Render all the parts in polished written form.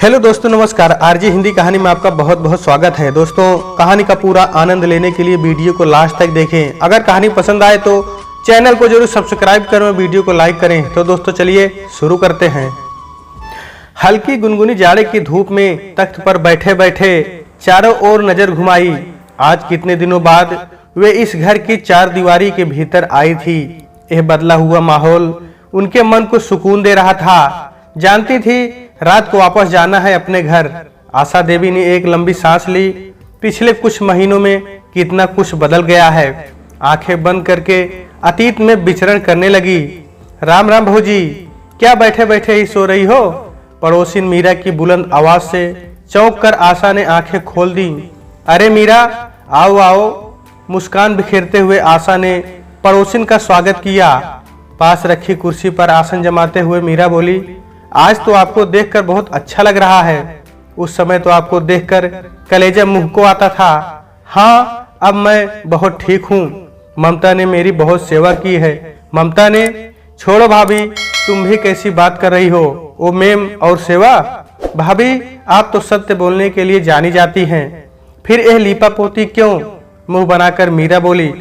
Hello दोस्तों, नमस्कार। RG Hindi कहानी में आपका बहुत बहुत स्वागत है। दोस्तों, कहानी का पूरा आनंद लेने के लिए वीडियो को लास्ट तक देखें। अगर कहानी पसंद आए तो चैनल को जरूर सब्सक्राइब करें और वीडियो को लाइक करें। तो दोस्तों चलिए शुरू करते हैं। हल्की गुनगुनी जाड़े की धूप में तख्त पर बैठे बैठे चारों ओर नजर घुमाई। आज कितने दिनों बाद वे इस घर की चार दीवारी के भीतर आई थी। यह बदला हुआ माहौल उनके मन को सुकून दे रहा था। जानती थी रात को वापस जाना है अपने घर। आशा देवी ने एक लंबी सांस ली। पिछले कुछ महीनों में कितना कुछ बदल गया है। आंखें बंद करके अतीत में विचरण करने लगी। राम राम भौजी, क्या बैठे बैठे ही सो रही हो? पड़ोसिन मीरा की बुलंद आवाज से चौंक कर आशा ने आंखें खोल दी। अरे मीरा, आओ आओ। मुस्कान बिखेरते हुए आशा ने पड़ोसिन का स्वागत किया। पास रखी कुर्सी पर आसन जमाते हुए मीरा बोली, आज तो आपको देखकर बहुत अच्छा लग रहा है। उस समय तो आपको देखकर कलेजा मुंह को आता था। हाँ, अब मैं बहुत ठीक हूँ। ममता ने मेरी बहुत सेवा की है। ममता ने? छोड़ो भाभी, तुम भी कैसी बात कर रही हो? ओ मेम, और सेवा? भाभी, आप तो सत्य बोलने के लिए जानी जाती हैं, फिर यह लीपा पोती क्यों? मुंह बनाकर मीरा बोली,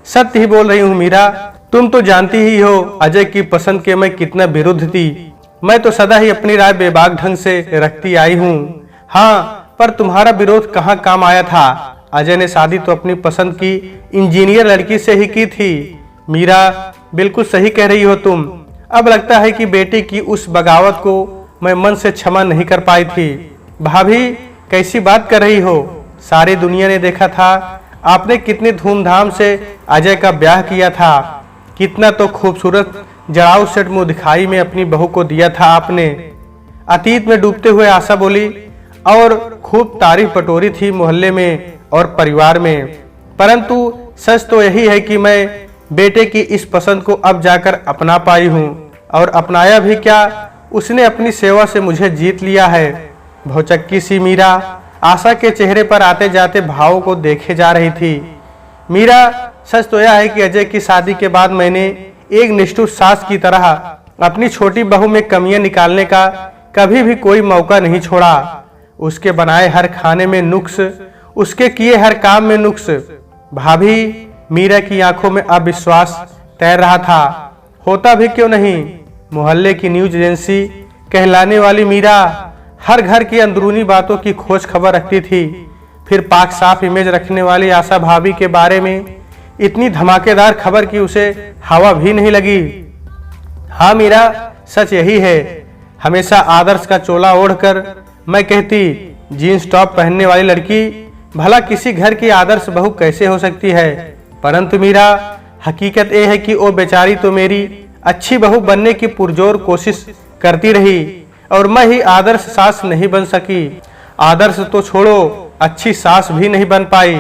सत्य ही बोल रही हूँ मीरा। तुम तो जानती ही हो अजय की पसंद के मैं कितना विरुद्ध थी। मैं तो सदा ही अपनी राय बेबाक ढंग से रखती आई हूँ। हाँ, पर तुम्हारा विरोध कहाँ काम आया था? अजय ने शादी तो अपनी पसंद की इंजीनियर लड़की से ही की थी। मीरा, बिल्कुल सही कह रही हो तुम। अब लगता है कि बेटी की उस बगावत को मैं मन से क्षमा नहीं कर पाई थी। भाभी, कैसी बात कर रही हो? सारी दुनिया ने देखा था आपने कितनी धूमधाम से अजय का ब्याह किया था। कितना तो खूबसूरत जड़ाऊ सेट मुंह दिखाई में अपनी बहू को दिया था आपने। अतीत में डूबते हुए आशा बोली, और खूब तारीफ बटोरी थी मोहल्ले में और परिवार में। परंतु सच तो यही है कि मैं बेटे की इस पसंद को अब जाकर अपना पाई हूँ। और अपनाया भी क्या, उसने अपनी सेवा से मुझे जीत लिया है। भौचक्की सी मीरा आशा के चेहरे पर आते जाते भावों को देखे जा रही थी। मीरा, सच तो यह है कि अजय की शादी के बाद मैंने एक निष्ठुर सास की तरह अपनी छोटी बहू में कमियां निकालने का कभी भी कोई मौका नहीं छोड़ा। उसके बनाए हर खाने में नुक्स, उसके किए हर काम में नुक्स। भाभी, मीरा की आंखों में अविश्वास तैर रहा था। होता भी क्यों नहीं। मोहल्ले की न्यूज एजेंसी कहलाने वाली मीरा हर घर की अंदरूनी बातों की खोज खबर रखती थी। फिर पाक साफ इमेज रखने वाली आशा भाभी के बारे में इतनी धमाकेदार खबर की उसे हवा भी नहीं लगी। हाँ मीरा, सच यही है। हमेशा आदर्श का चोला ओढ़कर मैं कहती जीन्स टॉप पहनने वाली लड़की भला किसी घर की आदर्श बहू कैसे हो सकती है। परंतु मीरा, हकीकत यह है कि वो बेचारी तो मेरी अच्छी बहू बनने की पुरजोर कोशिश करती रही और मैं ही आदर्श सास नहीं बन सकी। आदर्श तो छोड़ो, अच्छी सास भी नहीं बन पाई।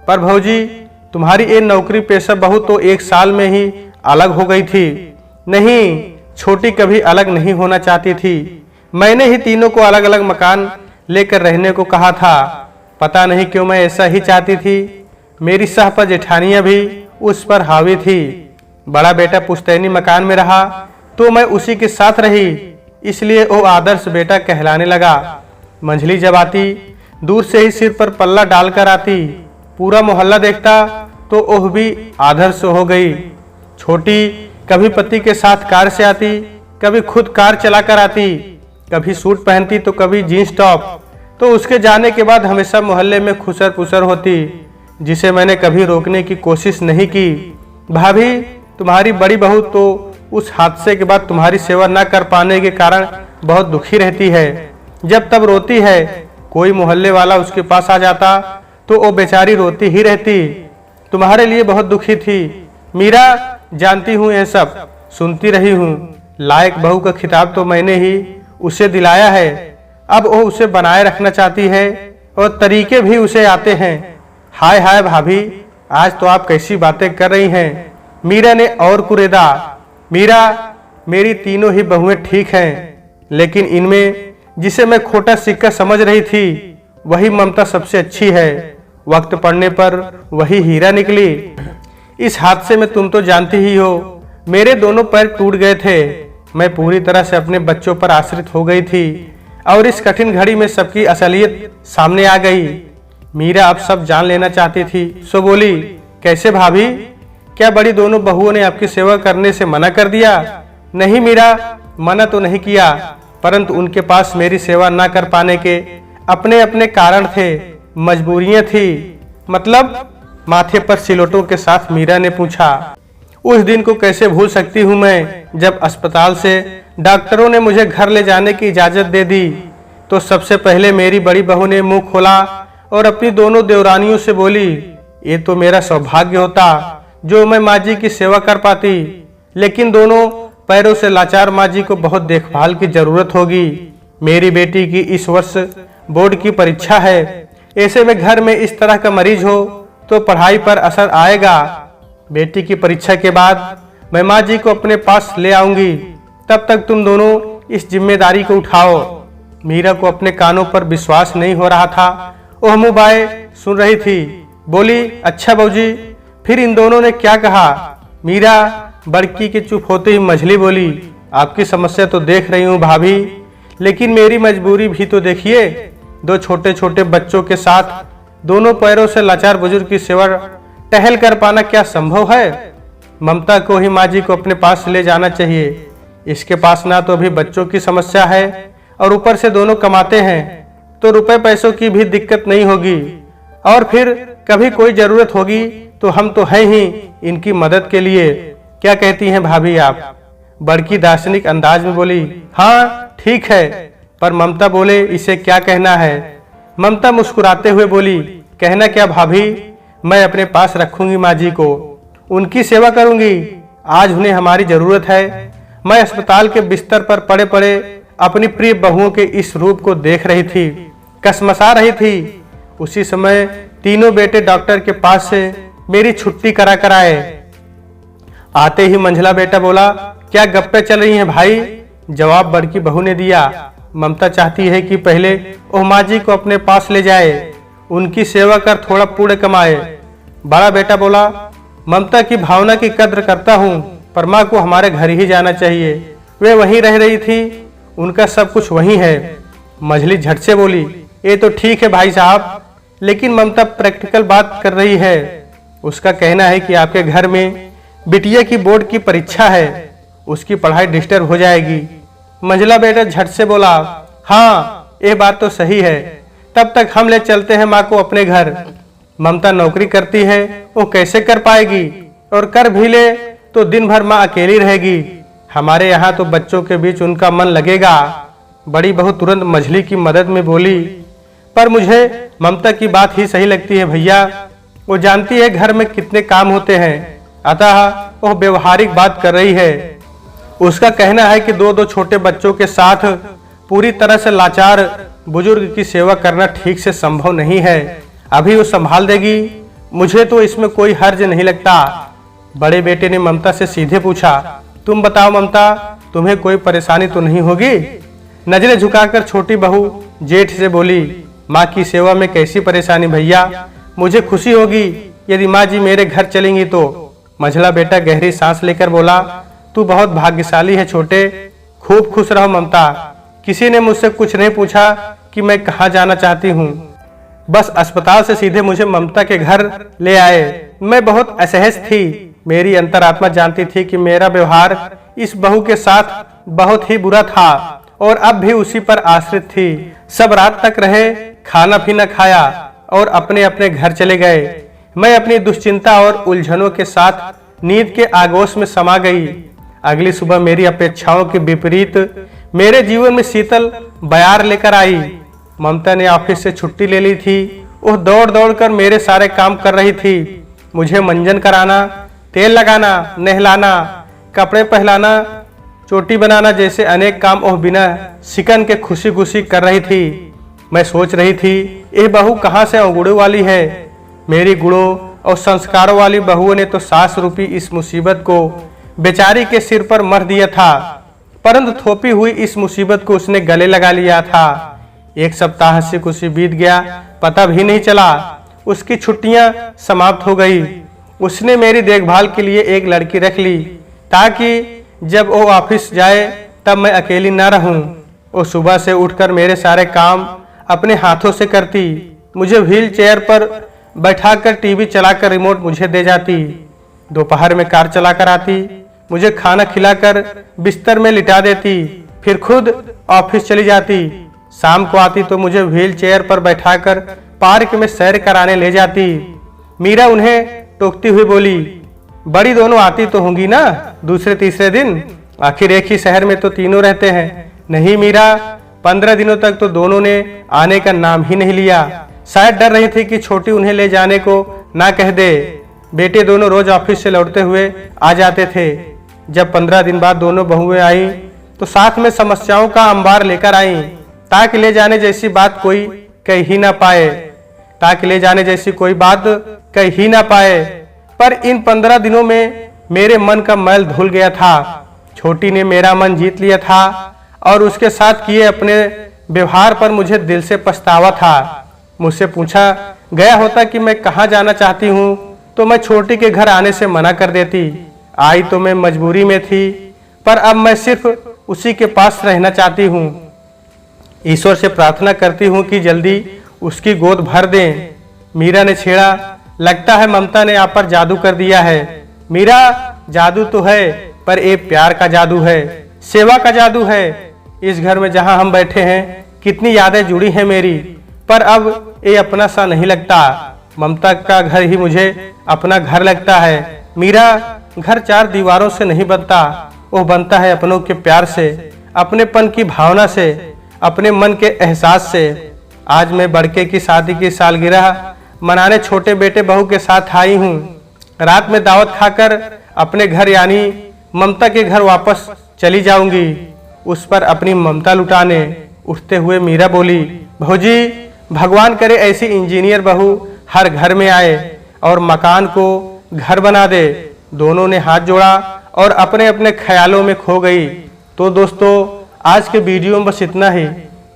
पर भौजी, तुम्हारी ये नौकरी पेशा बहू तो 1 साल में ही अलग हो गई थी। नहीं, छोटी कभी अलग नहीं होना चाहती थी। मैंने ही तीनों को अलग अलग मकान लेकर रहने को कहा था। पता नहीं क्यों मैं ऐसा ही चाहती थी। मेरी सहपा जेठानियां भी उस पर हावी थी। बड़ा बेटा पुश्तैनी मकान में रहा तो मैं उसी के साथ रही, इसलिए वो आदर्श बेटा कहलाने लगा। मंझली जब आती दूर से ही सिर पर पल्ला डालकर आती। पूरा मोहल्ला देखता तो ओह भी आदर्श हो गई। छोटी कभी पति के साथ कार से आती, कभी खुद कार चलाकर आती, कभी सूट पहनती तो कभी जीन्स टॉप। तो उसके जाने के बाद हमेशा मोहल्ले में खुसर पुसर होती, जिसे मैंने कभी रोकने की कोशिश नहीं की। भाभी, तुम्हारी बड़ी बहू तो उस हादसे के बाद तुम्हारी सेवा न कर पाने के कारण बहुत दुखी रहती है। जब तब रोती है। कोई मोहल्ले वाला उसके पास आ जाता तो वो बेचारी रोती ही रहती। तुम्हारे लिए बहुत दुखी थी। मीरा, जानती हूँ, यह सब सुनती रही हूँ। लायक बहू का खिताब तो मैंने ही उसे दिलाया है। अब वो उसे बनाए रखना चाहती है और तरीके भी उसे आते हैं। हाय हाय भाभी, आज तो आप कैसी बातें कर रही हैं। मीरा ने और कुरेदा। मीरा, मेरी तीनों ही बहुएं ठीक हैं, लेकिन इनमें जिसे मैं खोटा सिक्का समझ रही थी वही ममता सबसे अच्छी है। वक्त पड़ने पर वही हीरा निकली। इस हादसे में तुम तो जानती ही हो, मेरे दोनों पैर टूट गए थे। मैं पूरी तरह से अपने बच्चों पर आश्रित हो गई थी। और इस कठिन घड़ी में सबकी असलियत सामने आ गई। मीरा अब सब जान लेना चाहती थी, सो बोली, कैसे भाभी, क्या बड़ी दोनों बहुओं ने आपकी सेवा करने से मना कर दिया? नहीं मीरा, मना तो नहीं किया, परंतु उनके पास मेरी सेवा न कर पाने के अपने अपने कारण थे, मजबूरियां थी। मतलब? माथे पर सिलोटों के साथ मीरा ने पूछा। उस दिन को कैसे भूल सकती हूँ मैं, जब अस्पताल से डॉक्टरों ने मुझे घर ले जाने की इजाजत दे दी तो सबसे पहले मेरी बड़ी बहू ने मुंह खोला और अपनी दोनों देवरानियों से बोली, ये तो मेरा सौभाग्य होता जो मैं माँ जी की सेवा कर पाती, लेकिन दोनों पैरों से लाचार माँ जी को बहुत देखभाल की जरूरत होगी। मेरी बेटी की इस वर्ष बोर्ड की परीक्षा है, ऐसे में घर में इस तरह का मरीज हो तो पढ़ाई पर असर आएगा। बेटी की परीक्षा के बाद मैं माँ जी को अपने पास ले आऊंगी, तब तक तुम दोनों इस जिम्मेदारी को उठाओ। मीरा को अपने कानों पर विश्वास नहीं हो रहा था। वह मुँह बाए सुन रही थी। बोली, अच्छा बाबूजी, फिर इन दोनों ने क्या कहा? मीरा बड़की के चुप होते ही मझली बोली, आपकी समस्या तो देख रही हूँ भाभी, लेकिन मेरी मजबूरी भी तो देखिए। दो छोटे छोटे बच्चों के साथ दोनों पैरों से लाचार बुजुर्ग की सेवा टहल कर पाना क्या संभव है? ममता को ही माँ जी को अपने पास ले जाना चाहिए। इसके पास ना तो अभी बच्चों की समस्या है और ऊपर से दोनों कमाते हैं, तो रुपए पैसों की भी दिक्कत नहीं होगी। और फिर कभी कोई जरूरत होगी तो हम तो हैं ही इनकी मदद के लिए। क्या कहती हैं भाभी आप? बड़की दार्शनिक अंदाज में बोली, हाँ ठीक है, पर ममता बोले, इसे क्या कहना है? ममता मुस्कुराते हुए बोली, कहना क्या भाभी, मैं अपने पास रखूंगी माँ जी को, उनकी सेवा करूंगी। आज उन्हें हमारी जरूरत है। मैं अस्पताल के बिस्तर पर पड़े पड़े अपनी प्रिय बहुओं के इस रूप को देख रही थी, कसमसा रही थी। उसी समय तीनों बेटे डॉक्टर के पास से मेरी छुट्टी करा कर आए। आते ही मंझला बेटा बोला, क्या गप्पे चल रही हैं भाई? जवाब बड़की बहू ने दिया, ममता चाहती है कि पहले वो माँ जी को अपने पास ले जाए, उनकी सेवा कर थोड़ा पुण्य कमाए। बड़ा बेटा बोला, ममता की भावना की कद्र करता हूँ, पर माँ को हमारे घर ही जाना चाहिए, वे वहीं रह रही थी, उनका सब कुछ वहीं है। मझली झट से बोली, ये तो ठीक है भाई साहब, लेकिन ममता प्रैक्टिकल बात कर रही है। उसका कहना है कि आपके घर में बिटिया की बोर्ड की परीक्षा है, उसकी पढ़ाई डिस्टर्ब हो जाएगी। मंझला बेटा झट से बोला, हाँ ये बात तो सही है, तब तक हम ले चलते हैं माँ को अपने घर। ममता नौकरी करती है, वो कैसे कर पाएगी, और कर भी ले तो दिन भर माँ अकेली रहेगी। हमारे यहाँ तो बच्चों के बीच उनका मन लगेगा। बड़ी बहू तुरंत मझली की मदद में बोली, पर मुझे ममता की बात ही सही लगती है भैया, वो जानती है घर में कितने काम होते हैं, अतः वह व्यवहारिक बात कर रही है। उसका कहना है कि दो दो छोटे बच्चों के साथ पूरी तरह से लाचार बुजुर्ग की सेवा करना ठीक से संभव नहीं है। अभी वो संभाल देगी, मुझे तो इसमें कोई हर्ज नहीं लगता। बड़े बेटे ने ममता से सीधे पूछा, तुम बताओ ममता, तुम्हें कोई परेशानी तो नहीं होगी? नजरें झुकाकर छोटी बहू जेठ से बोली, माँ की सेवा में कैसी परेशानी भैया, मुझे खुशी होगी यदि माँ जी मेरे घर चलेंगी तो। मझला बेटा गहरी सांस लेकर बोला, तू बहुत भाग्यशाली है छोटे, खूब खुश रहो ममता। किसी ने मुझसे कुछ नहीं पूछा कि मैं कहाँ जाना चाहती हूँ, बस अस्पताल से सीधे मुझे ममता के घर ले आए। मैं बहुत असहज थी, मेरी अंतरात्मा जानती थी कि मेरा व्यवहार इस बहू के साथ बहुत ही बुरा था और अब भी उसी पर आश्रित थी। सब रात तक रहे, खाना पीना खाया और अपने अपने घर चले गए। मैं अपनी दुश्चिंता और उलझनों के साथ नींद के आगोश में समा गई। अगली सुबह मेरी अपेक्षाओं के विपरीत मेरे जीवन में शीतल बयार लेकर आई। ममता ने ऑफिस से छुट्टी ले ली थी। वह दौड़ दौड़ कर मेरे सारे काम कर रही थी। मुझे मंजन कराना, तेल लगाना, नहलाना, कपड़े पहनाना, चोटी बनाना जैसे अनेक काम वह बिना सिकन के खुशी खुशी कर रही थी। मैं सोच रही थी, यह बहू कहाँ से अवगुणों वाली है। मेरी गुणों और संस्कारों वाली बहुओं ने तो सास रूपी इस मुसीबत को बेचारी के सिर पर मर दिया था, परंतु थोपी हुई इस मुसीबत को उसने गले लगा लिया था। एक सप्ताह से कुछ बीत गया, पता भी नहीं चला। उसकी छुट्टियां समाप्त हो गई। उसने मेरी देखभाल के लिए एक लड़की रख ली ताकि जब वो ऑफिस जाए तब मैं अकेली न रहूं। वो सुबह से उठकर मेरे सारे काम अपने हाथों से करती, मुझे व्हील चेयर पर बैठाकर टीवी चलाकर रिमोट मुझे दे जाती, दोपहर में कार चलाकर आती, मुझे खाना खिलाकर बिस्तर में लिटा देती, फिर खुद ऑफिस चली जाती। शाम को आती तो मुझे व्हील चेयर पर बैठाकर पार्क में सैर कराने ले जाती। मीरा उन्हें टोकती हुई बोली, बड़ी दोनों आती तो होंगी ना दूसरे तीसरे दिन, आखिर एक ही शहर में तो तीनों रहते हैं। नहीं मीरा, 15 दिनों तक तो दोनों ने आने का नाम ही नहीं लिया। शायद डर रही थी कि छोटी उन्हें ले जाने को ना कह दे। बेटे दोनों रोज ऑफिस से लौटते हुए आ जाते थे। जब 15 दिन बाद दोनों बहुएं आई तो साथ में समस्याओं का अंबार लेकर आई, ताकि ले जाने जैसी बात कोई कह ही ना पाए, ताकि ले जाने जैसी कोई बात कह ही ना पाए। पर इन 15 दिनों में मेरे मन का मैल धुल गया था। छोटी ने मेरा मन जीत लिया था और उसके साथ किए अपने व्यवहार पर मुझे दिल से पछतावा था। मुझसे पूछा गया होता कि मैं कहाँ जाना चाहती हूँ तो मैं छोटी के घर आने से मना कर देती। आई तो मैं मजबूरी में थी, पर अब मैं सिर्फ उसी के पास रहना चाहती हूँ। ईश्वर से प्रार्थना करती हूँ कि जल्दी उसकी गोद भर दें। मीरा ने छेड़ा, लगता है ममता ने आप पर जादू कर दिया है। मीरा, जादू तो है, पर ये प्यार का जादू है, सेवा का जादू है। इस घर में जहाँ हम बैठे हैं कितनी यादें जुड़ी हैं मेरी, पर अब ये अपना सा नहीं लगता। ममता का घर ही मुझे अपना घर लगता है। मीरा, घर 4 दीवारों से नहीं बनता, वो बनता है अपनों के प्यार से, अपनेपन की भावना से, अपने मन के एहसास से। आज मैं बड़के की शादी की सालगिरह मनाने छोटे बेटे बहू के साथ आई हूँ। रात में दावत खाकर अपने घर यानी ममता के घर वापस चली जाऊंगी, उस पर अपनी ममता लुटाने। उठते हुए मीरा बोली, भौजी, भगवान करे ऐसी इंजीनियर बहू हर घर में आए और मकान को घर बना दे। दोनों ने हाथ जोड़ा और अपने अपने ख्यालों में खो गई। तो दोस्तों, आज के वीडियो में बस इतना ही।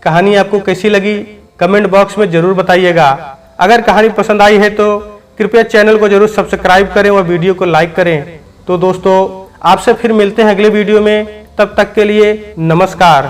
कहानी आपको कैसी लगी कमेंट बॉक्स में जरूर बताइएगा। अगर कहानी पसंद आई है तो कृपया चैनल को जरूर सब्सक्राइब करें और वीडियो को लाइक करें। तो दोस्तों, आपसे फिर मिलते हैं अगले वीडियो में, तब तक के लिए नमस्कार।